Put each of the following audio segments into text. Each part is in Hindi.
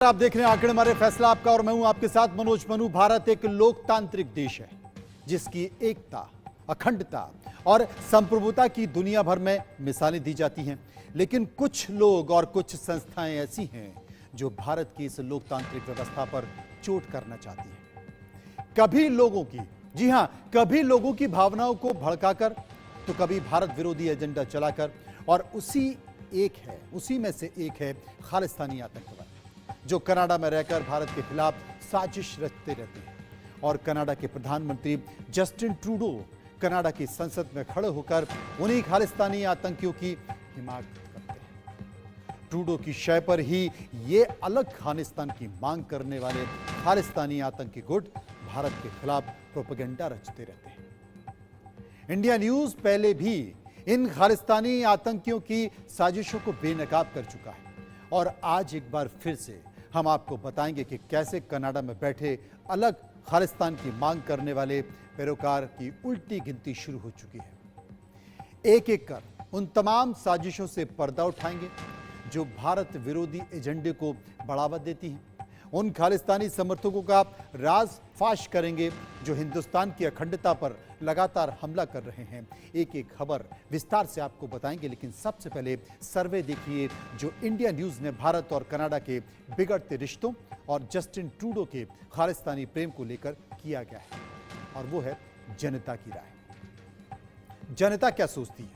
आप देख रहे हैं आंकड़े हमारे फैसला आपका और मैं हूं आपके साथ मनोज मनु। भारत एक लोकतांत्रिक देश है जिसकी एकता, अखंडता और संप्रभुता की दुनिया भर में मिसालें दी जाती हैं, लेकिन कुछ लोग और कुछ संस्थाएं ऐसी हैं जो भारत की इस लोकतांत्रिक व्यवस्था पर चोट करना चाहती हैं। कभी लोगों की, जी हां, कभी लोगों की भावनाओं को भड़काकर तो कभी भारत विरोधी एजेंडा चलाकर, और उसी में से एक है खालिस्तानी आतंकवाद, जो कनाडा में रहकर भारत के खिलाफ साजिश रचते रहते हैं। और कनाडा के प्रधानमंत्री जस्टिन ट्रूडो कनाडा की संसद में खड़े होकर उन्हीं खालिस्तानी आतंकियों की हिमायत करते हैं। ट्रूडो की शय पर ही ये अलग खालिस्तान की मांग करने वाले खालिस्तानी आतंकी गुट भारत के खिलाफ प्रोपेगेंडा रचते रहते हैं। इंडिया न्यूज पहले भी इन खालिस्तानी आतंकियों की साजिशों को बेनकाब कर चुका है, और आज एक बार फिर से हम आपको बताएंगे कि कैसे कनाडा में बैठे अलग खालिस्तान की मांग करने वाले पैरोकार की उल्टी गिनती शुरू हो चुकी है। एक एक कर उन तमाम साजिशों से पर्दा उठाएंगे जो भारत विरोधी एजेंडे को बढ़ावा देती हैं। उन खालिस्तानी समर्थकों का राज फाश करेंगे जो हिंदुस्तान की अखंडता पर लगातार हमला कर रहे हैं। एक एक खबर विस्तार से आपको बताएंगे, लेकिन सबसे पहले सर्वे देखिए जो इंडिया न्यूज ने भारत और कनाडा के बिगड़ते रिश्तों और जस्टिन ट्रूडो के खालिस्तानी प्रेम को लेकर किया गया है, और वो है जनता की राय। जनता क्या सोचती है,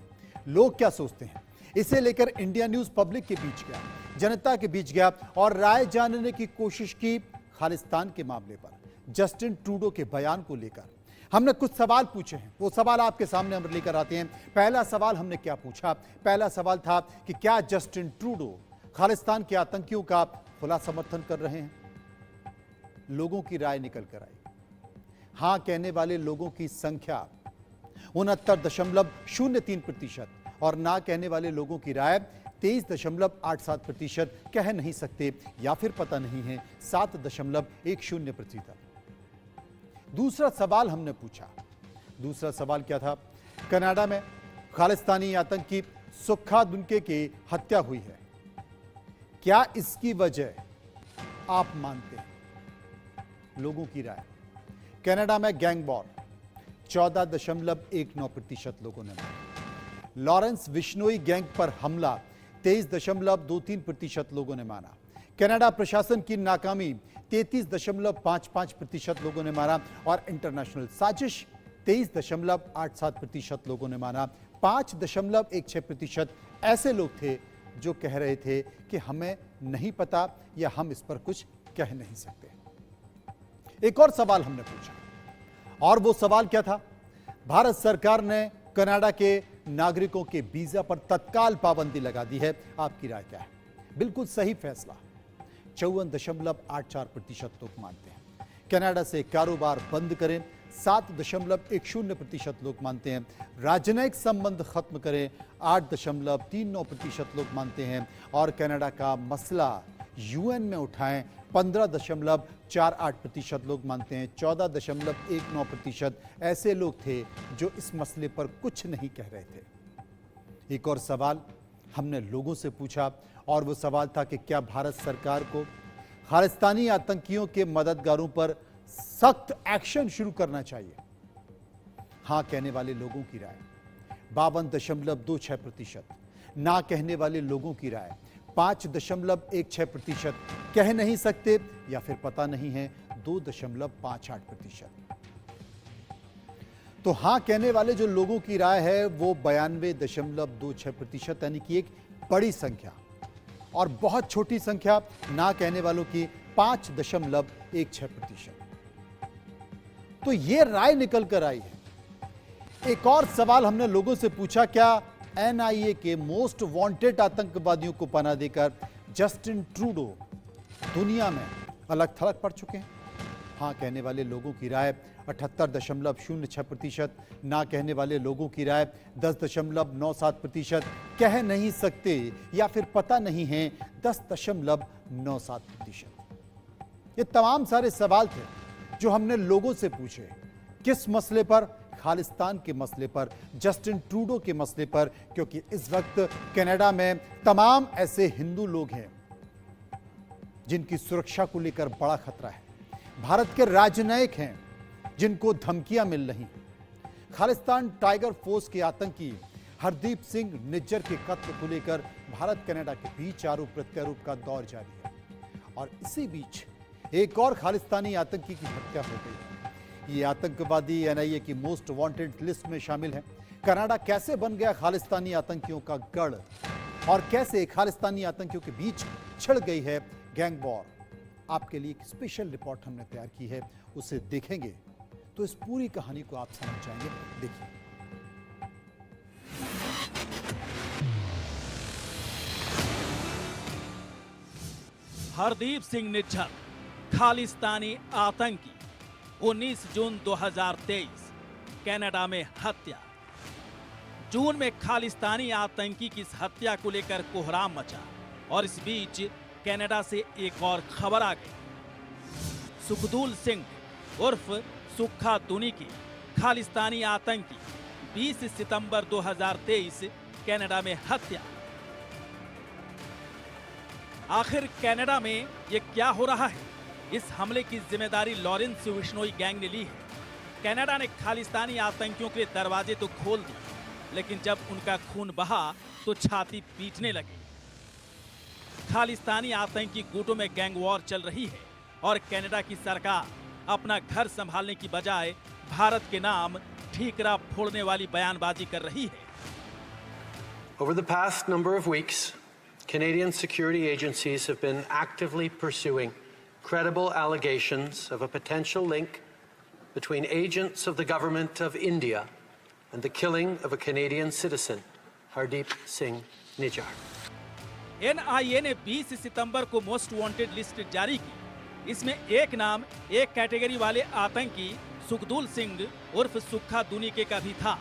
लोग क्या सोचते हैं, इसे लेकर इंडिया न्यूज पब्लिक के बीच गया, जनता के बीच गया और राय जानने की कोशिश की खालिस्तान के मामले पर, जस्टिन ट्रूडो के बयान को लेकर। हमने कुछ सवाल पूछे हैं, वो सवाल आपके सामने हम लेकर आते हैं। पहला सवाल हमने क्या पूछा? पहला सवाल था कि क्या जस्टिन ट्रूडो खालिस्तान के आतंकियों का खुला समर्थन कर रहे हैं? लोगों की राय निकल कर आई। हां कहने वाले लोगों की संख्या 69.03% और ना कहने वाले लोगों की राय 23.87%। कह नहीं सकते या फिर पता नहीं है 7.10%। दूसरा सवाल हमने पूछा, दूसरा सवाल क्या था? कनाडा में खालिस्तानी आतंकी सुक्खा दुनके की हत्या हुई है, क्या इसकी वजह आप मानते हैं? लोगों की राय। कनाडा में गैंग वॉर 14.19% लोगों ने माना। लॉरेंस विश्नोई गैंग पर हमला 23.23% लोगों ने माना। कनाडा प्रशासन की नाकामी 33.55% लोगों ने माना, और इंटरनेशनल साजिश 23.87% लोगों ने माना। 5.16% ऐसे लोग थे जो कह रहे थे कि हमें नहीं पता या हम इस पर कुछ कह नहीं सकते। एक और सवाल हमने पूछा, और वो सवाल क्या था? भारत सरकार ने कनाडा के नागरिकों के वीजा पर तत्काल पाबंदी लगा दी है, आपकी राय क्या है? बिल्कुल सही फैसला 54.84% लोग मानते हैं। कनाडा से कारोबार बंद करें 7.10% लोग मानते हैं। राजनयिक संबंध खत्म करें 8.39% लोग मानते हैं, और कनाडा का मसला यूएन में उठाएं 15.48% लोग मानते हैं। 14.19% ऐसे लोग थे जो इस मसले पर कुछ नहीं कह रहे थे। एक और सवाल हमने लोगों से पूछा, और वो सवाल था कि क्या भारत सरकार को खालिस्तानी आतंकियों के मददगारों पर सख्त एक्शन शुरू करना चाहिए? हां कहने वाले लोगों की राय 52.26%। ना कहने वाले लोगों की राय 5.16%। कह नहीं सकते या फिर पता नहीं है 2.58%। तो हां कहने वाले जो लोगों की राय है वो 92.26%, यानी कि एक बड़ी संख्या, और बहुत छोटी संख्या ना कहने वालों की 5.16%। तो ये राय निकल कर आई है। एक और सवाल हमने लोगों से पूछा, क्या एनआईए के मोस्ट वांटेड आतंकवादियों को पनाह देकर जस्टिन ट्रूडो दुनिया में अलग थलग पड़ चुके हैं? हां कहने वाले लोगों की राय 78.06%, ना कहने वाले लोगों की राय 10.97%, कह नहीं सकते या फिर पता नहीं है 10.97%। ये तमाम सारे सवाल थे जो हमने लोगों से पूछे। किस मसले पर? खालिस्तान के मसले पर, जस्टिन ट्रूडो के मसले पर, क्योंकि इस वक्त कनाडा में तमाम ऐसे हिंदू लोग हैं जिनकी सुरक्षा को लेकर बड़ा खतरा है। भारत के राजनयिक हैं जिनको धमकियां मिल रही। खालिस्तान टाइगर फोर्स के आतंकी हरदीप सिंह निज्जर के कत्ल को लेकर भारत कनाडा के बीच आरोप प्रत्यारोप का दौर जारी है और इसी बीच एक और खालिस्तानी आतंकी की हत्या हो गई। ये आतंकवादी एनआईए की मोस्ट वांटेड लिस्ट में शामिल है। कनाडा कैसे बन गया खालिस्तानी आतंकियों का गढ़ और कैसे खालिस्तानी आतंकियों के बीच छिड़ गई है गैंग वॉर, आपके लिए एक स्पेशल रिपोर्ट हमने तैयार की है, उसे देखेंगे तो इस पूरी कहानी को आप समझ जाएंगे। देखिए, हरदीप सिंह निज्जर खालिस्तानी आतंकी, 19 जून 2023 कनाडा में हत्या। जून में खालिस्तानी आतंकी की इस हत्या को लेकर कोहराम मचा और इस बीच कनाडा से एक और खबर आ गई। सुखदूल सिंह उर्फ सुक्खा दुनी की खालिस्तानी आतंकी 20 सितंबर 2023 कनाडा में हत्या। आखिर कनाडा में ये क्या हो रहा है? इस हमले की जिम्मेदारी लॉरेंस विश्नोई गैंग ने ली है। कनाडा ने खालिस्तानी आतंकियों के दरवाजे तो खोल दिए, लेकिन जब उनका खून बहा तो छाती पीटने लगे। खालिस्तानी आतंकी गुटों में गैंग वॉर चल रही है और कनाडा की सरकार अपना घर संभालने की बजाय भारत के नाम ठीकरा फोड़ने वाली बयानबाजी कर रही है। Over the past number of weeks, Canadian security agencies have been actively pursuing credible allegations of a potential link between agents of the government of India and the killing of a Canadian citizen, Hardeep Singh Nijjar. NIA ने 20 सितंबर को मोस्ट वांटेड लिस्ट जारी की। इसमें एक नाम एक कैटेगरी वाले आतंकी सुखदूल सिंह उर्फ सुक्खा दुनीके का भी था।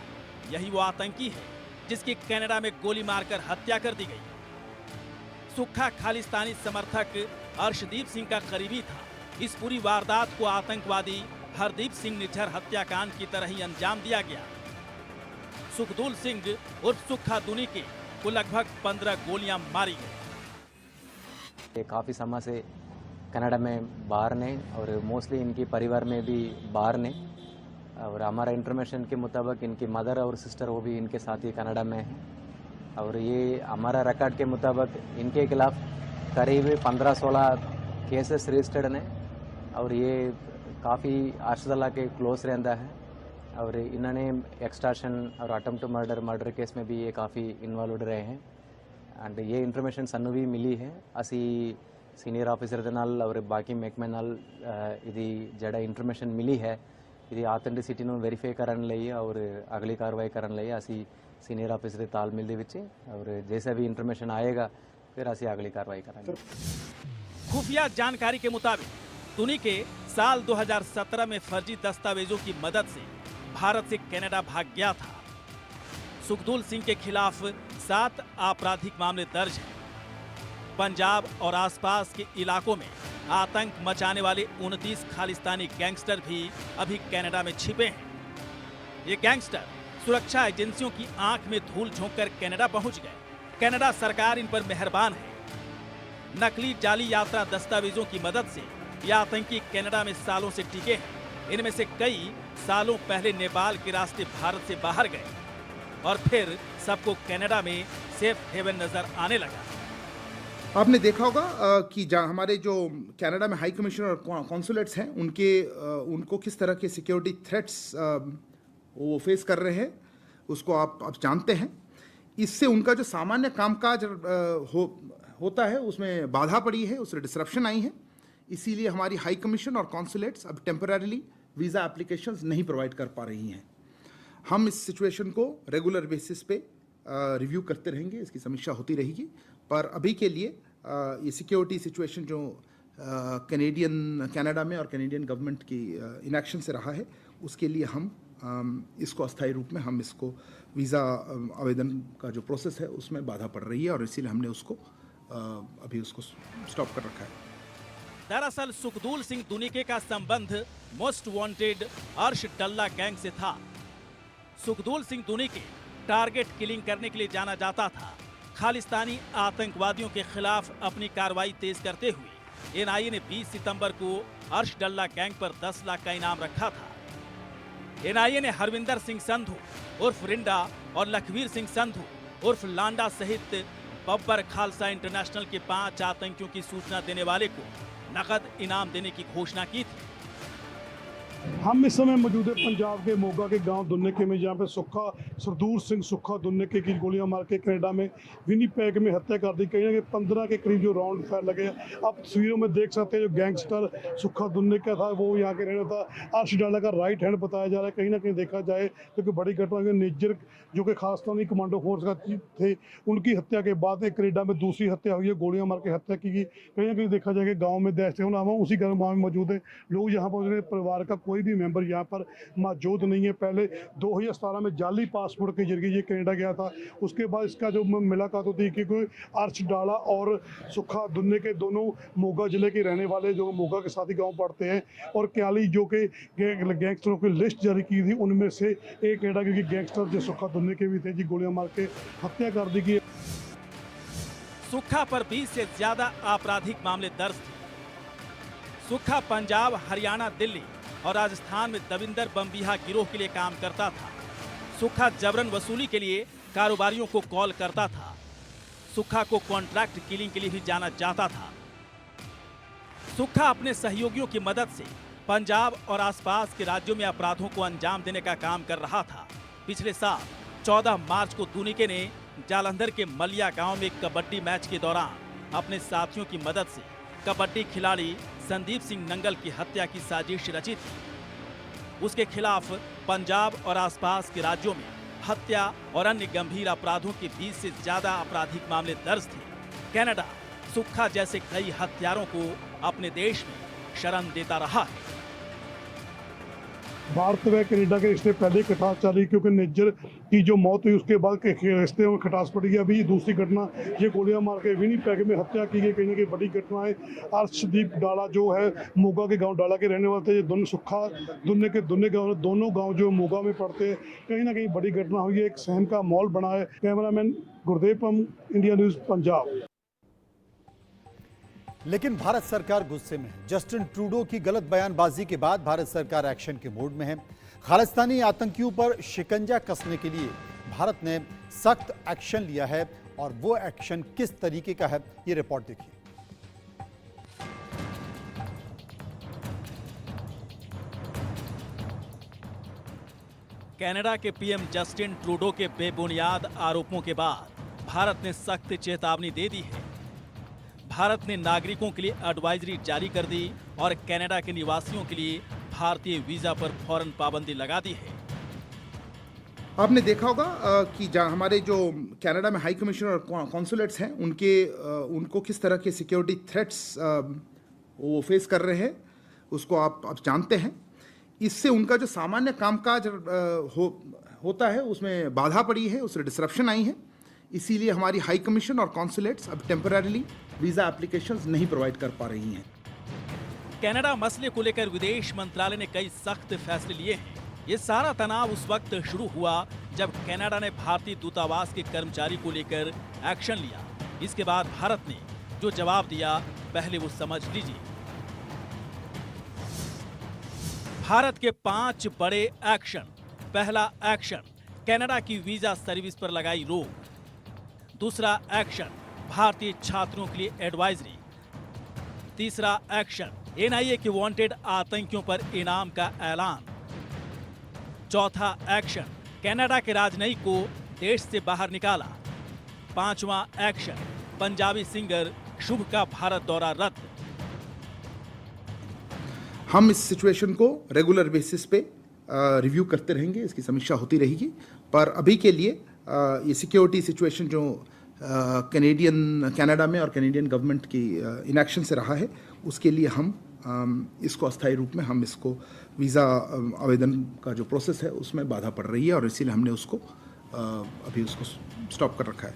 यही वो आतंकी है जिसकी कनाडा में गोली मारकर हत्या कर दी गई। सुक्खा खालिस्तानी समर्थक अर्शदीप सिंह का करीबी था। इस पूरी वारदात को आतंकवादी हरदीप सिंह निज्जर हत्याकांड की तरह ही अंजाम दिया गया। सुखदूल सिंह उर्फ सुक्खा दुनीके को लगभग 15 गोलियां मारी गई। काफ़ी समय से कनाडा में बाहर ने और मोस्टली इनकी परिवार में भी बाहर ने, और हमारा इंफॉर्मेशन के मुताबिक इनकी मदर और सिस्टर वो भी इनके साथ ही कनाडा में है। और ये हमारा रिकॉर्ड के मुताबिक इनके खिलाफ करीब 15-16 केसेस रजिस्टर्ड ने और ये काफ़ी आशुदल्ला के क्लोज रहता है। और इन्होंने एक्सटॉर्शन और अटेम्प्ट टू मर्डर केस में भी ये काफ़ी इन्वॉल्व रहे हैं। एंड ये इन्फॉर्मेशन सन्नू भी मिली है। असी सीनियर ऑफिसर के नाल और बाकी महकमे नाल इदी जड़ा इन्फॉर्मेशन मिली है, इदी ऑथेंटिसिटी ਨੂੰ वेरीफाई ਕਰਨ ਲਈ और अगली कार्रवाई ਕਰਨ ਲਈ ਅਸੀਂ सीनियर ऑफिसर के तालमेल ਦੇ ਵਿੱਚ और जैसा भी इन्फॉर्मेशन आएगा फिर ਅਸੀਂ अगली कार्रवाई करेंगे। खुफिया जानकारी के मुताबिक दुनीके साल 2017 में फर्जी दस्तावेजों की मदद से भारत से कनाडा भाग गया था। सुखदूल सिंह के खिलाफ 7 आपराधिक मामले दर्ज हैं। पंजाब और आसपास के इलाकों में आतंक मचाने वाले 29 खालिस्तानी गैंगस्टर भी अभी कनाडा में छिपे हैं। ये गैंगस्टर सुरक्षा एजेंसियों की आंख में धूल झोंककर कनाडा पहुंच गए। कनाडा सरकार इन पर मेहरबान है। नकली जाली यात्रा दस्तावेजों की मदद से ये आतंकी कनाडा में सालों से टिके हैं। इनमें से कई सालों पहले नेपाल के रास्ते भारत से बाहर गए और फिर सबको कनाडा में सेफ हेवन नजर आने लगा। आपने देखा होगा कि हमारे जो कनाडा में हाई कमिश्नर और कॉन्सुलेट्स हैं उनको किस तरह के सिक्योरिटी थ्रेट्स वो फेस कर रहे हैं, उसको आप जानते हैं। इससे उनका जो सामान्य कामकाज होता है उसमें बाधा पड़ी है, उससे डिसरप्शन आई है। इसीलिए हमारी हाई कमीशन और कॉन्सुलेट्स अब टेम्पररीली वीज़ा एप्लीकेशंस नहीं प्रोवाइड कर पा रही हैं। हम इस सिचुएशन को रेगुलर बेसिस पे रिव्यू करते रहेंगे, इसकी समीक्षा होती रहेगी। पर अभी के लिए ये सिक्योरिटी सिचुएशन जो कनाडा में और कैनेडियन गवर्नमेंट की इनएक्शन से रहा है, उसके लिए हम इसको अस्थायी रूप में हम इसको वीज़ा आवेदन का जो प्रोसेस है उसमें बाधा पड़ रही है और इसीलिए हमने उसको अभी उसको स्टॉप कर रखा है। दरअसल सुखदूल सिंह दुनीके का संबंध मोस्ट वांटेड अर्श डल्ला गैंग से था। सुखदूल सिंह दुनीके टारगेट किलिंग करने के लिए जाना जाता था। खालिस्तानी आतंकवादियों के खिलाफ अपनी कार्रवाई तेज करते हुए एनआईए ने 20 सितंबर को अर्श डल्ला गैंग पर 10 लाख का इनाम रखा था। एनआईए ने हरविंदर सिंह संधू उर्फ रिंडा और लखवीर सिंह संधू उर्फ लांडा सहित बब्बर खालसा इंटरनेशनल के 5 आतंकियों की सूचना देने वाले को नकद इनाम देने की घोषणा की थी। हम इस समय मौजूद है पंजाब के मोगा के गांव दुन्नेके में, जहां पे सरदूर सिंह सुक्खा दुन्नेके की गोलियां मार के कनाडा में विनीपेग में हत्या कर दी। कहीं ना कहीं 15 के करीब जो राउंड फायर लगे। अब तस्वीरों में देख सकते हैं जो गैंगस्टर सुक्खा दुन्नेका था वो यहाँ के रहना था। अर्श डाला का राइट हैंड बताया जा रहा है। कहीं ना कहीं देखा जाए क्योंकि बड़ी घटना नेजर जो कि खालिस्तानी कमांडो फोर्स का थे, उनकी हत्या के बाद एक कनाडा में दूसरी हत्या हुई है, गोलियां मार के हत्या की गई। कहीं ना कहीं देखा जाए कि गाँव में दहशत होना उसी गाँव में मौजूद है लोग। यहाँ पर परिवार का कोई भी मेंबर यहाँ पर मौजूद नहीं है। पहले 2017 में जाली पासपोर्ट के जरिए ये कनाडा गया था। उसके बाद इसका जो मुलाकात होती है क्योंकि अर्श डाला और सुक्खा दुन्ने के दोनों मोगा जिले के रहने वाले जो मोगा के साथ ही गाँव पड़ते हैं, और क्याली जो कि गैंगस्टरों की लिस्ट जारी की थी उनमें से एक कनाडा के गैंगस्टर जो सुक्खा दुन्ने के भी थे जी गोलियां मार के हत्या कर दी गई। सुक्खा पर 20 से ज्यादा आपराधिक मामले दर्ज थे। सुक्खा पंजाब, हरियाणा, दिल्ली और राजस्थान में दविंदर बमबिहा गिरोह के लिए काम करता था। सुक्खा जबरन वसूली के लिए कारोबारियों को कॉल करता था। सुक्खा को कॉन्ट्रैक्ट किलिंग के लिए भी जाना जाता था। सुक्खा अपने सहयोगियों की मदद से पंजाब और आसपास के राज्यों में अपराधों को अंजाम देने का काम कर रहा था। पिछले साल 14 मार्च को दुनिके ने जालंधर के मलिया गांव में एक कबड्डी मैच के दौरान अपने साथियों की मदद से कबड्डी खिलाड़ी संदीप सिंह नंगल की हत्या की साजिश रची थी। उसके खिलाफ पंजाब और आसपास के राज्यों में हत्या और अन्य गंभीर अपराधों के 20 से ज्यादा आपराधिक मामले दर्ज थे। कनाडा सुक्खा जैसे कई हत्यारों को अपने देश में शरण देता रहा है। भारत व कनाडा के रिश्ते पहले खटास चली क्योंकि नेजर की जो मौत हुई उसके बाद रिश्ते में खटास पड़ गई। अभी दूसरी घटना ये गोलियां मार के विनीपेग में हत्या की गई। कहीं ना कहीं बड़ी घटना है। अर्शदीप डाला जो है मोगा के गांव डाला के रहने वाले थे। ये दोनों सुक्खा दुन्ने गांव, दोनों गांव जो मोगा में पड़ते हैं। कहीं ना कहीं बड़ी घटना हुई है। एक सहम का माहौल बना है। Cameraman Gurdev, India news, Punjab. लेकिन भारत सरकार गुस्से में है। जस्टिन ट्रूडो की गलत बयानबाजी के बाद भारत सरकार एक्शन के मूड में है। खालिस्तानी आतंकियों पर शिकंजा कसने के लिए भारत ने सख्त एक्शन लिया है और वो एक्शन किस तरीके का है, ये रिपोर्ट देखिए। कनाडा के पीएम जस्टिन ट्रूडो के बेबुनियाद आरोपों के बाद भारत ने सख्त चेतावनी दे दी है। भारत ने नागरिकों के लिए एडवाइजरी जारी कर दी और कनाडा के निवासियों के लिए भारतीय वीजा पर फौरन पाबंदी लगा दी है। आपने देखा होगा कि जहाँ हमारे जो कनाडा में हाई कमिश्नर और कॉन्सुलेट्स हैं उनको किस तरह के सिक्योरिटी थ्रेट्स वो फेस कर रहे हैं, उसको आप जानते हैं। इससे उनका जो सामान्य कामकाज होता है उसमें बाधा पड़ी है, उससे डिसरप्शन आई है। इसीलिए हमारी हाई कमीशन और कॉन्सुलेट्स अब टेम्पररीली वीज़ा एप्लीकेशंस नहीं प्रोवाइड कर पा रही हैं। कनाडा मसले को लेकर विदेश मंत्रालय ने कई सख्त फैसले लिए हैं। ये सारा तनाव उस वक्त शुरू हुआ जब कनाडा ने भारतीय दूतावास के कर्मचारी को लेकर एक्शन लिया। इसके बाद भारत ने जो जवाब दिया पहले वो समझ लीजिए। भारत के 5 बड़े एक्शन। पहला एक्शन, कनाडा की वीजा सर्विस पर लगाई रोक। दूसरा एक्शन, भारतीय छात्रों के लिए एडवाइजरी। तीसरा एक्शन, एनआईए के वांटेड आतंकियों पर इनाम का ऐलान। चौथा एक्शन, कनाडा के राजनयिक को देश से बाहर निकाला। पांचवा एक्शन, पंजाबी सिंगर शुभ का भारत दौरा रद्द। हम इस सिचुएशन को रेगुलर बेसिस पे रिव्यू करते रहेंगे, इसकी समीक्षा होती रहेगी। पर अभी के लिए ये सिक्योरिटी सिचुएशन जो कनाडा में और कैनेडियन गवर्नमेंट की इनएक्शन से रहा है, उसके लिए हम इसको अस्थायी रूप में हम इसको वीज़ा आवेदन का जो प्रोसेस है उसमें बाधा पड़ रही है और इसीलिए हमने उसको अभी उसको स्टॉप कर रखा है।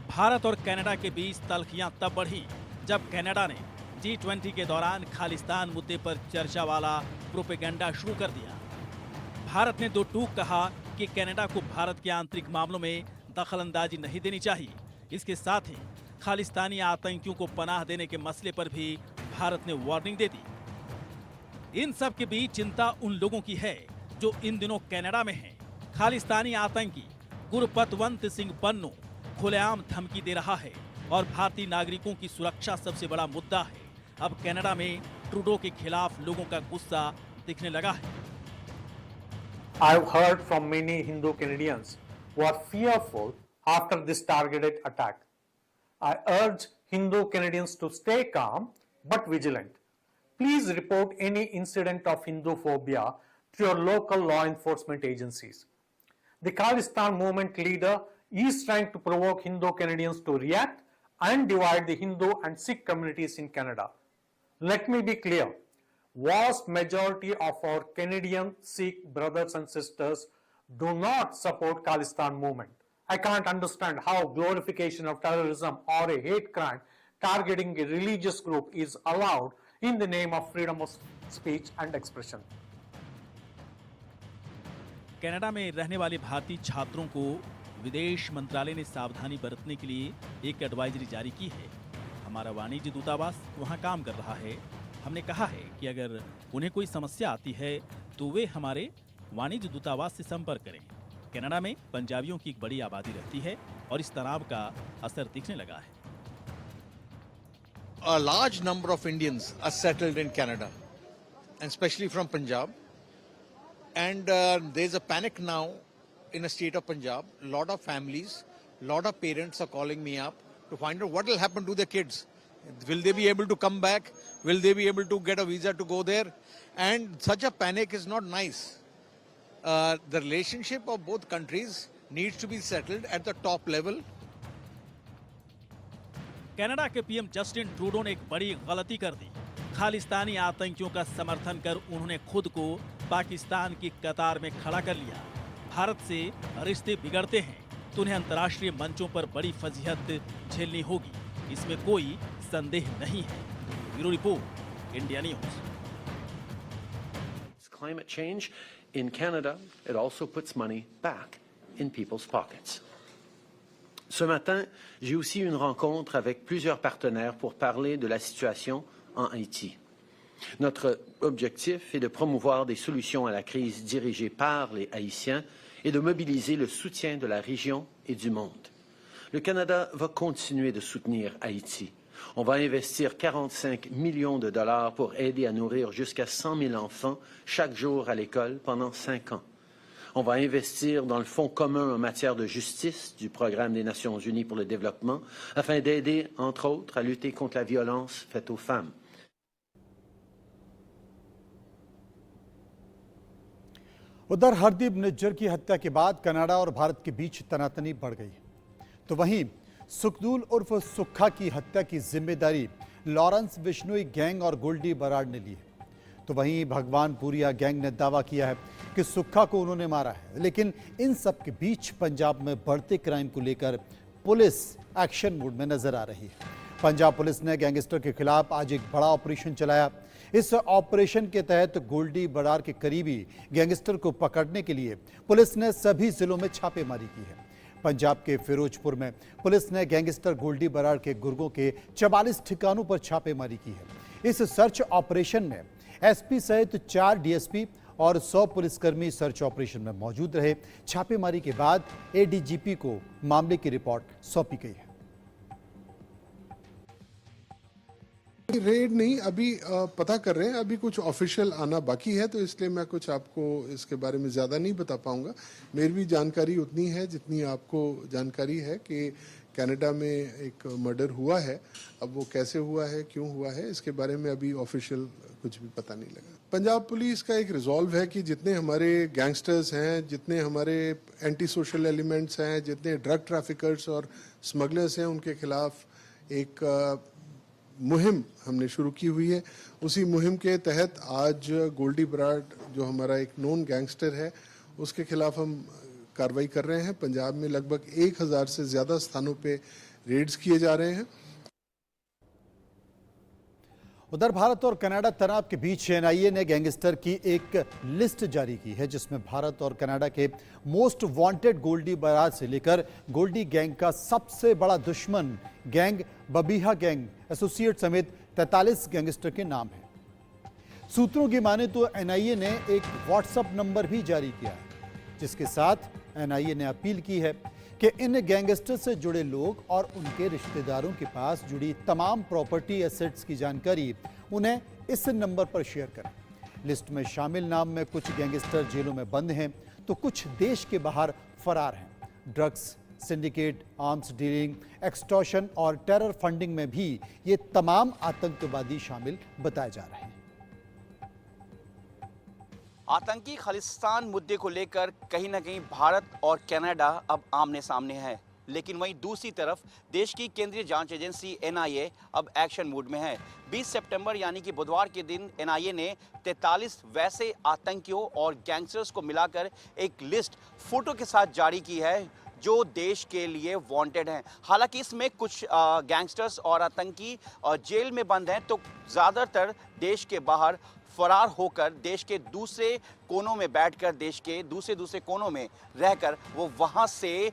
भारत और कनाडा के बीच तल्खियां तब बढ़ी जब कनाडा ने G20 के दौरान खालिस्तान मुद्दे पर चर्चा वाला प्रोपेगेंडा शुरू कर दिया। भारत ने दो टूक कहा कि कनाडा को भारत के आंतरिक मामलों में दखलंदाजी नहीं देनी चाहिए। इसके साथ ही खालिस्तानी आतंकियों को पनाह देने के मसले पर भी भारत ने वार्निंग दे दी। इन सब के बीच चिंता उन लोगों की है जो इन दिनों कनाडा में हैं। खालिस्तानी आतंकी गुरपतवंत सिंह पन्नू खुलेआम धमकी दे रहा है और भारतीय नागरिकों की सुरक्षा सबसे बड़ा मुद्दा है। अब कनाडा में ट्रूडो के खिलाफ लोगों का गुस्सा दिखने लगा है। I've heard from many Hindu Canadians who are fearful after this targeted attack. I urge Hindu Canadians to stay calm but vigilant. Please report any incident of Hindu phobia to your local law enforcement agencies. The Khalistan movement leader is trying to provoke Hindu Canadians to react and divide the Hindu and Sikh communities in Canada. Let me be clear. Vast majority of our Canadian Sikh brothers and sisters do not support Khalistan movement. I can't understand how glorification of terrorism or a hate crime targeting a religious group is allowed in the name of freedom of speech and expression. Canada में रहने वाले भारतीय छात्रों को विदेश मंत्रालय ने सावधानी बरतने के लिए एक एडवाइजरी जारी की है। हमारा वाणिज्य दूतावास वहां काम कर रहा है। हमने कहा है कि अगर उन्हें कोई समस्या आती है तो वे हमारे वाणिज्य दूतावास से संपर्क करें। कनाडा में पंजाबियों की एक बड़ी आबादी रहती है और इस तनाव का असर दिखने लगा है। A large number of Indians are settled in Canada, and especially from Punjab. And there's a panic now in the state of Punjab. A lot of families, a lot of parents are calling me up to find out what will happen to their kids. Will they be able to come back? Will they be able to get a visa to go there? And such a panic is not nice. The relationship of both countries needs to be settled at the top level. Canada के पीएम जस्टिन ट्रूडो ने एक बड़ी गलती कर दी। खालिस्तानी आतंकियों का समर्थन कर उन्होंने खुद को पाकिस्तान की कतार में खड़ा कर लिया। भारत से रिश्ते बिगड़ते हैं तो उन्हें अंतर्राष्ट्रीय मंचों पर बड़ी फजीहत झेलनी होगी, इसमें कोई संदेह नहीं है। Bureau report, India news. Climate change in Canada, it also puts money back in people's pockets. Ce matin, j'ai aussi eu une rencontre avec plusieurs partenaires pour parler de la situation en Haïti. Notre objectif est de promouvoir des solutions à la crise dirigées par les Haïtiens et de mobiliser le soutien de la région et du monde. Le Canada va continuer de soutenir Haïti. On va investir 45 millions de dollars pour aider à nourrir jusqu'à 100 000 enfants chaque jour à l'école pendant 5 ans. On va investir dans le Fonds commun en matière de justice du Programme des Nations unies pour le développement afin d'aider, entre autres, à lutter contre la violence faite aux femmes. उधर हरदीप निज्जर की हत्या के बाद कनाडा और भारत के बीच तनातनी बढ़ गई, तो वहीं सुखदूल उर्फ सुक्खा की हत्या की जिम्मेदारी लॉरेंस बिश्नोई गैंग और गोल्डी बराड़ ने ली है। तो वहीं भगवान पुरिया गैंग ने दावा किया है कि सुक्खा को उन्होंने मारा है। लेकिन इन सब के बीच पंजाब में बढ़ते क्राइम को लेकर पुलिस एक्शन मोड में नजर आ रही है। पंजाब पुलिस ने गैंगस्टर के खिलाफ आज एक बड़ा ऑपरेशन चलाया। इस ऑपरेशन के तहत गोल्डी बराड़ के करीबी गैंगस्टर को पकड़ने के लिए पुलिस ने सभी जिलों में छापेमारी की है। पंजाब के फिरोजपुर में पुलिस ने गैंगस्टर गोल्डी बराड़ के गुर्गों के 44 ठिकानों पर छापेमारी की है। इस सर्च ऑपरेशन में एसपी सहित 4 डीएसपी और 100 पुलिसकर्मी सर्च ऑपरेशन में मौजूद रहे। छापेमारी के बाद एडीजीपी को मामले की रिपोर्ट सौंपी गई है। रेड नहीं, अभी पता कर रहे हैं, अभी कुछ ऑफिशियल आना बाकी है, तो इसलिए मैं कुछ आपको इसके बारे में ज़्यादा नहीं बता पाऊंगा। मेरी भी जानकारी उतनी है जितनी आपको जानकारी है कि कनाडा में एक मर्डर हुआ है। अब वो कैसे हुआ है, क्यों हुआ है, इसके बारे में अभी ऑफिशियल कुछ भी पता नहीं लगा। पंजाब पुलिस का एक रिजॉल्व है कि जितने हमारे गैंगस्टर्स हैं, जितने हमारे एंटी सोशल एलिमेंट्स हैं, जितने ड्रग ट्रैफिकर्स और स्मगलर्स हैं, उनके खिलाफ एक मुहिम हमने शुरू की हुई है। उसी मुहिम के तहत आज गोल्डी बराड़ जो हमारा एक नोन गैंगस्टर है, उसके खिलाफ हम कार्रवाई कर रहे हैं। पंजाब में लगभग 1000 से ज़्यादा स्थानों पे रेड्स किए जा रहे हैं। उधर भारत और कनाडा तनाव के बीच एनआईए ने गैंगस्टर की एक लिस्ट जारी की है, जिसमें भारत और कनाडा के मोस्ट वांटेड गोल्डी बारात से लेकर गोल्डी गैंग का सबसे बड़ा दुश्मन गैंग बबीहा गैंग एसोसिएट समेत 43 गैंगस्टर के नाम हैं। सूत्रों की माने तो एनआईए ने एक व्हाट्सएप नंबर भी जारी किया है, जिसके साथ एनआईए ने अपील की है कि इन गैंगस्टर से जुड़े लोग और उनके रिश्तेदारों के पास जुड़ी तमाम प्रॉपर्टी एसेट्स की जानकारी उन्हें इस नंबर पर शेयर करें। लिस्ट में शामिल नाम में कुछ गैंगस्टर जेलों में बंद हैं, तो कुछ देश के बाहर फरार हैं। Drugs syndicate, arms dealing, extortion और टेरर फंडिंग में भी ये तमाम आतंकवादी शामिल बताए जा रहे हैं। आतंकी खालिस्तान मुद्दे को लेकर कहीं ना कहीं भारत और कनाडा अब आमने सामने है, लेकिन वहीं दूसरी तरफ देश की केंद्रीय जांच एजेंसी एनआईए अब एक्शन मूड में है। 20 सितंबर यानी कि बुधवार के दिन एनआईए ने 43 वैसे आतंकियों और गैंगस्टर्स को मिलाकर एक लिस्ट फोटो के साथ जारी की है जो देश के लिए वांटेड हैं। हालांकि इसमें कुछ गैंगस्टर्स और आतंकी जेल में बंद हैं, तो ज़्यादातर देश के बाहर फरार होकर देश के दूसरे कोनों में बैठकर, देश के दूसरे कोनों में रहकर वो वहाँ से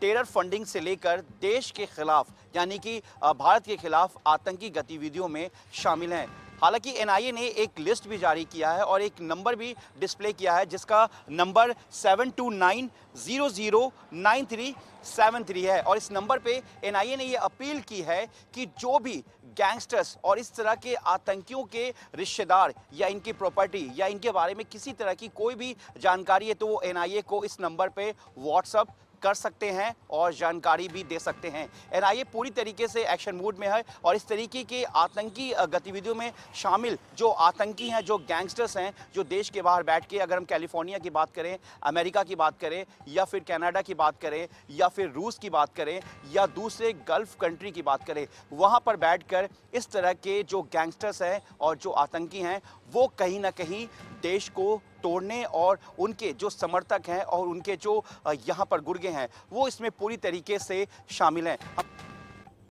टेरर फंडिंग से लेकर देश के खिलाफ यानी कि भारत के खिलाफ आतंकी गतिविधियों में शामिल हैं। हालांकि एनआईए ने एक लिस्ट भी जारी किया है और एक नंबर भी डिस्प्ले किया है, जिसका नंबर 72900937 है। और इस नंबर पे एनआईए ने ये अपील की है कि जो भी गैंगस्टर्स और इस तरह के आतंकियों के रिश्तेदार या इनकी प्रॉपर्टी या इनके बारे में किसी तरह की कोई भी जानकारी है, तो वो एनआईए को इस नंबर पे व्हाट्सएप कर सकते हैं और जानकारी भी दे सकते हैं। एनआईए पूरी तरीके से एक्शन मूड में है और इस तरीके के आतंकी गतिविधियों में शामिल जो आतंकी हैं, जो गैंगस्टर्स हैं, जो देश के बाहर बैठ के, अगर हम कैलिफोर्निया की बात करें, अमेरिका की बात करें या फिर कनाडा की बात करें या फिर रूस की बात करें या दूसरे गल्फ कंट्री की बात करें, वहाँ पर बैठकर इस तरह के जो गैंगस्टर्स हैं और जो आतंकी हैं वो कहीं ना कहीं देश को तोड़ने और उनके जो समर्थक हैं और उनके जो यहाँ पर गुर्गे हैं वो इसमें पूरी तरीके से शामिल हैं।